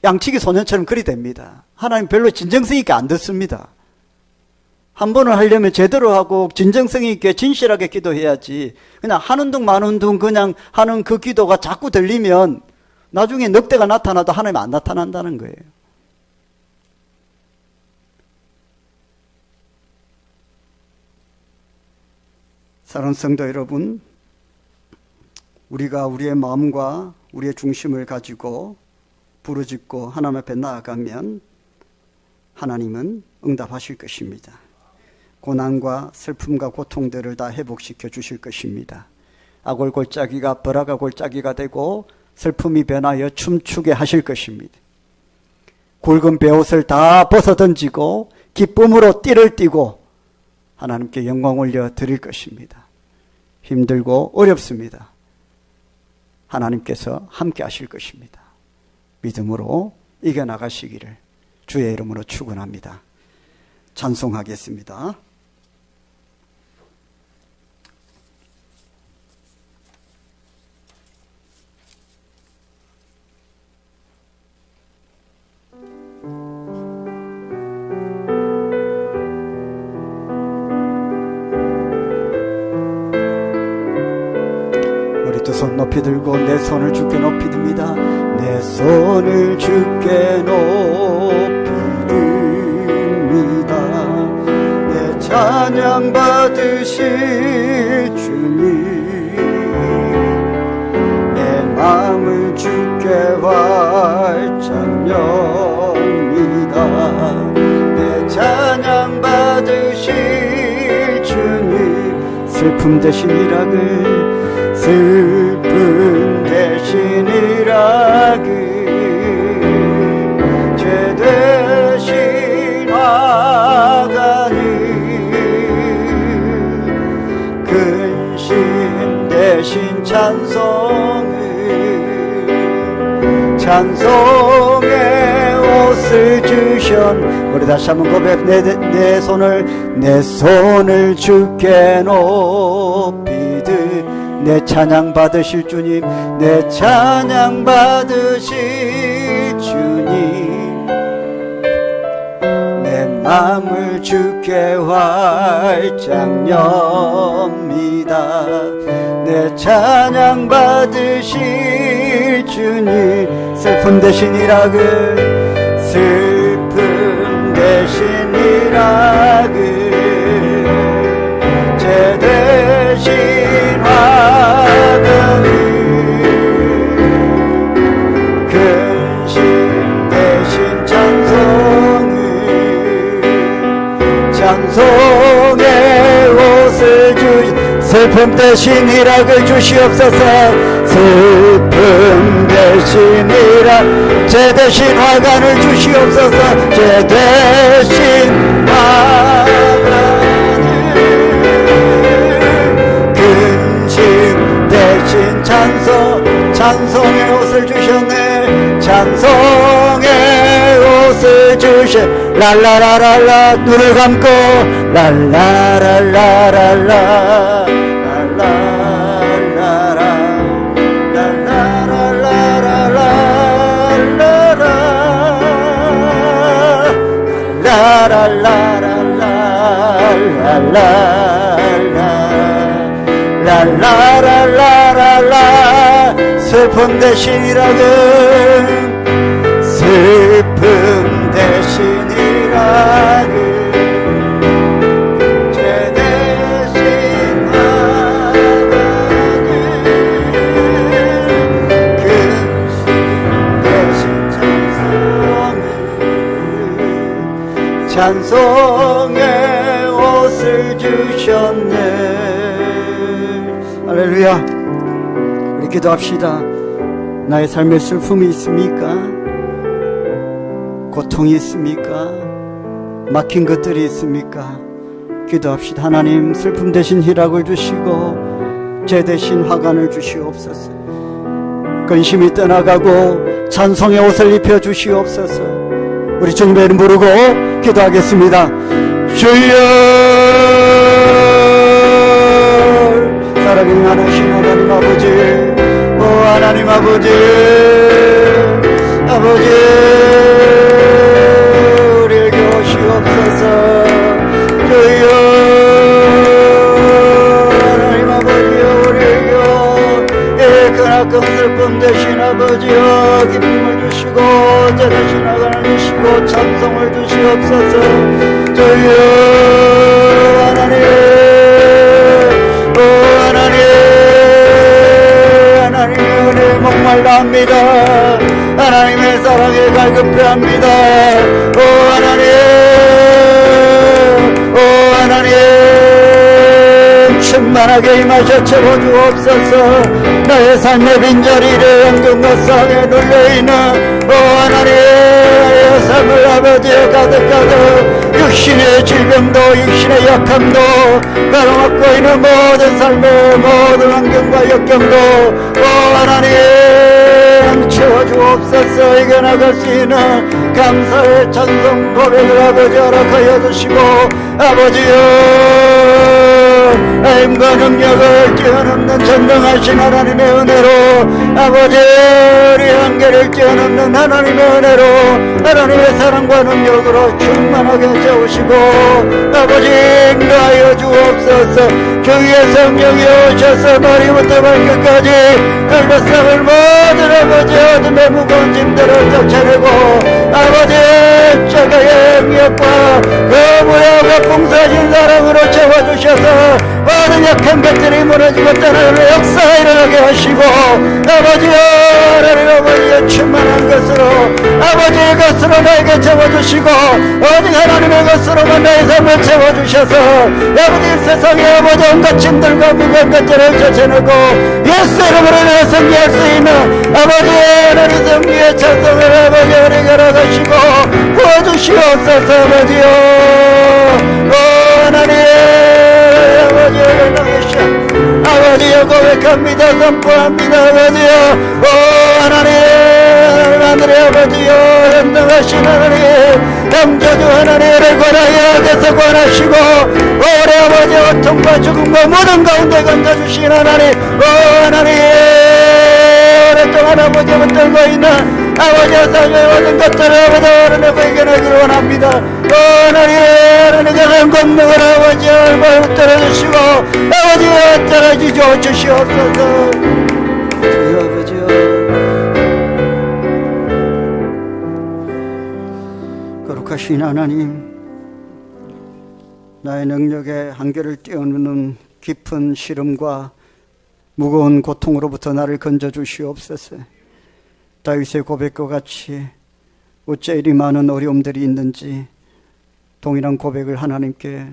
양치기 소년처럼 그리 됩니다. 하나님 별로 진정성 있게 안 듣습니다. 한 번을 하려면 제대로 하고 진정성 있게 진실하게 기도해야지. 그냥 하는 둥 마는 둥 그냥 하는 그 기도가 자꾸 들리면 나중에 넉대가 나타나도 하나님 안 나타난다는 거예요. 사랑하는 성도 여러분, 우리가 우리의 마음과 우리의 중심을 가지고 부르짖고 하나님 앞에 나아가면 하나님은 응답하실 것입니다. 고난과 슬픔과 고통들을 다 회복시켜 주실 것입니다. 아골 골짜기가 버라가 골짜기가 되고 슬픔이 변하여 춤추게 하실 것입니다. 굵은 베옷을 다 벗어던지고 기쁨으로 띠를 띠고 하나님께 영광 올려 드릴 것입니다. 힘들고 어렵습니다. 하나님께서 함께 하실 것입니다. 믿음으로 이겨나가시기를 주의 이름으로 축원합니다. 찬송하겠습니다. 두 손 높이 들고 내 손을 주께 높이 듭니다. 내 손을 주께 높이 듭니다. 내 찬양 받으실 주님, 내 마음을 주께 활짝 엽니다. 내 찬양 받으실 주님, 슬픔 대신 희락을 슬픔 대신 희락을 죄 대신 화가를 근심 대신 찬송의 옷을 주셨. 우리 다시 한번 고백. 내 손을 주께 높이 내 찬양 받으실 주님, 내 찬양 받으실 주님, 내 마음을 주께 활짝 엽니다. 내 찬양 받으실 주님, 슬픔 대신 희락을 슬픔 대신 희락을 죄 대신 근심 대신 찬송의 옷을 슬픔 대신 희락을 주시옵소서. 슬픔 대신 희락, 죄 대신 화관을 주시옵소서. 죄 대신 화관을 대신 찬송의 옷을 주셨네. 찬송의 옷을 주셨. 랄라라랄라 눈을 감고 랄라랄라랄라 랄라랄라라 랄라랄라랄라 슬픔 대신 희락을 슬픔 대신 희락을 죄 대신 화관을 근심 대신 찬송의 옷을 주셨네. 할렐루야. 우리 기도합시다. 나의 삶에 슬픔이 있습니까? 고통이 있습니까? 막힌 것들이 있습니까? 기도합시다. 하나님, 슬픔 대신 희락을 주시고 죄 대신 화관을 주시옵소서. 근심이 떠나가고 찬송의 옷을 입혀 주시옵소서. 우리 주님의 이름 부르고 기도하겠습니다. 주여, 사랑이 많으신 하나님 아버지, 오 하나님 아버지, 우리에게 오시옵소서. 주여, 하나님 아버지여, 우리에게 크나큰 슬픔 대신 아버지여 기쁨을 주시고 죄 대신 화관을 주시고 찬송을 주시옵소서. 주여, 하나님, 오 하나님, 목말라 합니다. 하나님의 사랑에 갈급해합니다. 오 하나님, 오 하나님, 충만하게 임하셔 채워주옵소서. 나의 삶의 빈자리를 연금과 상에 눌려있는 오 하나님의 삶을 아버지에 가득가득 육신의 질병도 육신의 약함도 가로막고 있는 모든 삶의 모든 환경과 역경도 오 하나님 채워주옵소서. 이겨나갈 수 있는 감사의 찬송 고백을 아버지 허락하여 주시고 아버지여 힘과 능력을 뛰어넘는 전능하신 하나님의 은혜로 아버지 우리 한계를 뛰어넘는 하나님의 은혜로 하나님의 사랑과 능력으로 충만하게 채우시고 아버지 인도하여 주옵소서. 주위의 성령이 오셔서 머리부터 발끝까지 걸레상을 모든 아버지 어둠의 무거운 짐들을 쫓아내고 아버지 자가의 영역과 그 무역과 풍성하신 사랑으로 채워주셔서 모든 약한 것들이 무너지고 떠나는 역사가 일어나게 하시고 아버지여 하나님 아버지의 충만한 것으로 아버지의 것으로 나에게 채워주시고 오직 하나님의 것으로만 나의 삶을 채워주셔서 아버지 세상에 아버지 온갖 짐들과 무거운 것들을 쫓아내고 예수 이름으로 내가 승리할 수 있는 아버지의 하나님 승리의 찬송을 아버지 우리가 나가시고 부어주시옵소서. 아버지여 오 하나님 아버지여 고백합니다. 선포합니다. 아버지여 오 하나님 하늘의 아버지여 현능하신 하나님 영저주 하나님을 권하여 계속 권하시고 우리 아버지의 고통과 죽음과 모든 가운데 건져주신 하나님 오 하나님 오랫동안 아버지가 붙들고 있는 아버지의 삶의 모든 것들을 아버지 하나님 발견하기를 원합니다. 오 하나님 그런 권능을 아버지 얼마나 붙들어주시고 아버지의 떨어지죠 주시옵소서. 주여 아버지여 거룩하신 하나님 나의 능력의 한계를 뛰어넘는 깊은 시름과 무거운 고통으로부터 나를 건져주시옵소서. 다윗의 고백과 같이 어째 이리 많은 어려움들이 있는지 동일한 고백을 하나님께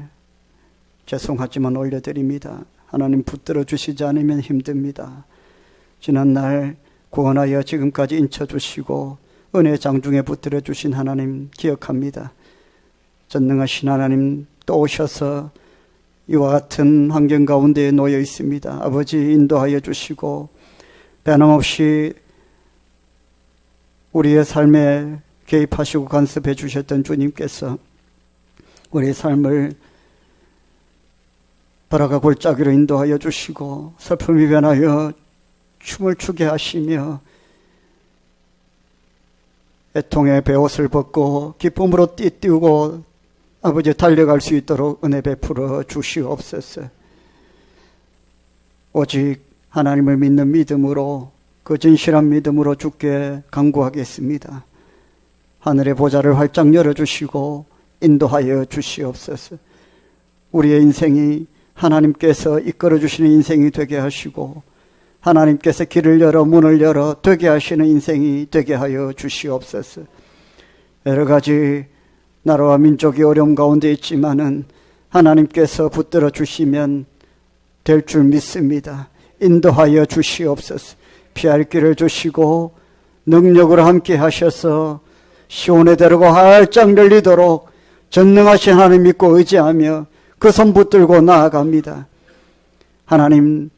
죄송하지만 올려드립니다. 하나님 붙들어 주시지 않으면 힘듭니다. 지난날 구원하여 지금까지 인쳐주시고 은혜 장중에 붙들어 주신 하나님 기억합니다. 전능하신 하나님 또 오셔서 이와 같은 환경 가운데에 놓여 있습니다. 아버지 인도하여 주시고 변함없이 우리의 삶에 개입하시고 간섭해 주셨던 주님께서 우리의 삶을 바라가 골짜기로 인도하여 주시고 슬픔이 변하여 춤을 추게 하시며 애통의 베옷을 벗고 기쁨으로 띠띠우고 아버지 달려갈 수 있도록 은혜 베풀어 주시옵소서. 오직 하나님을 믿는 믿음으로 그 진실한 믿음으로 주께 간구하겠습니다. 하늘의 보좌를 활짝 열어주시고 인도하여 주시옵소서. 우리의 인생이 하나님께서 이끌어주시는 인생이 되게 하시고 하나님께서 길을 열어 문을 열어 되게 하시는 인생이 되게 하여 주시옵소서. 여러 가지 나라와 민족이 어려움 가운데 있지만은 하나님께서 붙들어 주시면 될 줄 믿습니다. 인도하여 주시옵소서. 피할 길을 주시고 능력으로 함께 하셔서 시온의 대로가 활짝 열리도록 전능하신 하나님 믿고 의지하며 그 손 붙들고 나아갑니다. 하나님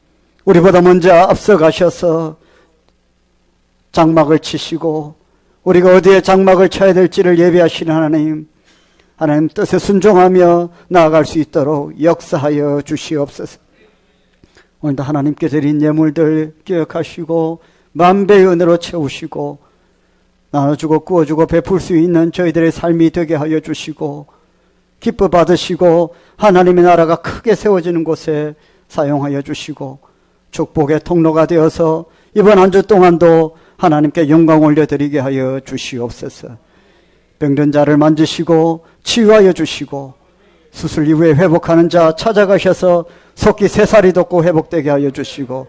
우리보다 먼저 앞서 가셔서 장막을 치시고 우리가 어디에 장막을 쳐야 될지를 예비하시는 하나님 뜻에 순종하며 나아갈 수 있도록 역사하여 주시옵소서. 오늘도 하나님께 드린 예물들 기억하시고 만배의 은혜로 채우시고 나눠주고 구워주고 베풀 수 있는 저희들의 삶이 되게 하여 주시고 기뻐 받으시고 하나님의 나라가 크게 세워지는 곳에 사용하여 주시고 축복의 통로가 되어서 이번 한 주 동안도 하나님께 영광 올려드리게 하여 주시옵소서. 병든 자를 만지시고 치유하여 주시고 수술 이후에 회복하는 자 찾아가셔서 속기 새살이 돋고 회복되게 하여 주시고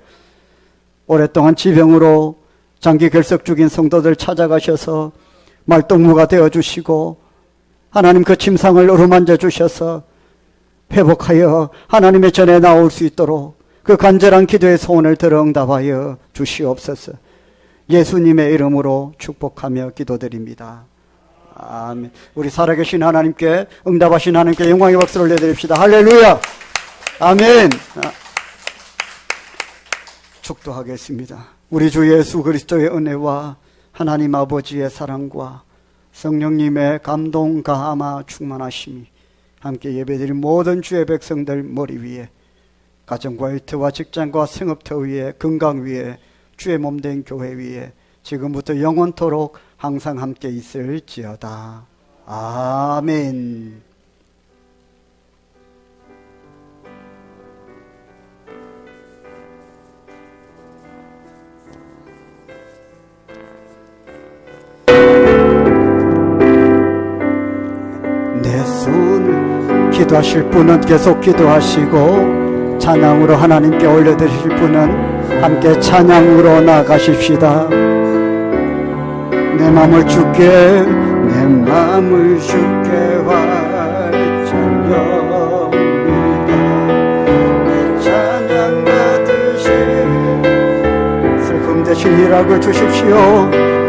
오랫동안 지병으로 장기 결석 중인 성도들 찾아가셔서 말동무가 되어주시고 하나님 그 침상을 어루만져 주셔서 회복하여 하나님의 전에 나올 수 있도록 그 간절한 기도의 소원을 들어 응답하여 주시옵소서. 예수님의 이름으로 축복하며 기도드립니다. 아멘. 우리 살아계신 하나님께, 응답하신 하나님께 영광의 박수를 내드립시다. 할렐루야. 아멘. 축도하겠습니다. 우리 주 예수 그리스도의 은혜와 하나님 아버지의 사랑과 성령님의 감동 감화 충만하심이 함께 예배드린 모든 주의 백성들 머리 위에, 가정과 일터와 직장과 생업터 위에, 건강 위에, 주의 몸된 교회 위에 지금부터 영원토록 항상 함께 있을지어다. 아멘. 내 손을 기도하실 분은 계속 기도하시고 찬양으로 하나님께 올려드리실 분은 함께 찬양으로 나가십시다. 내 마음을 주께 활짝여니다. 내 찬양 받으시 슬픔 대신 희락을 주십시오.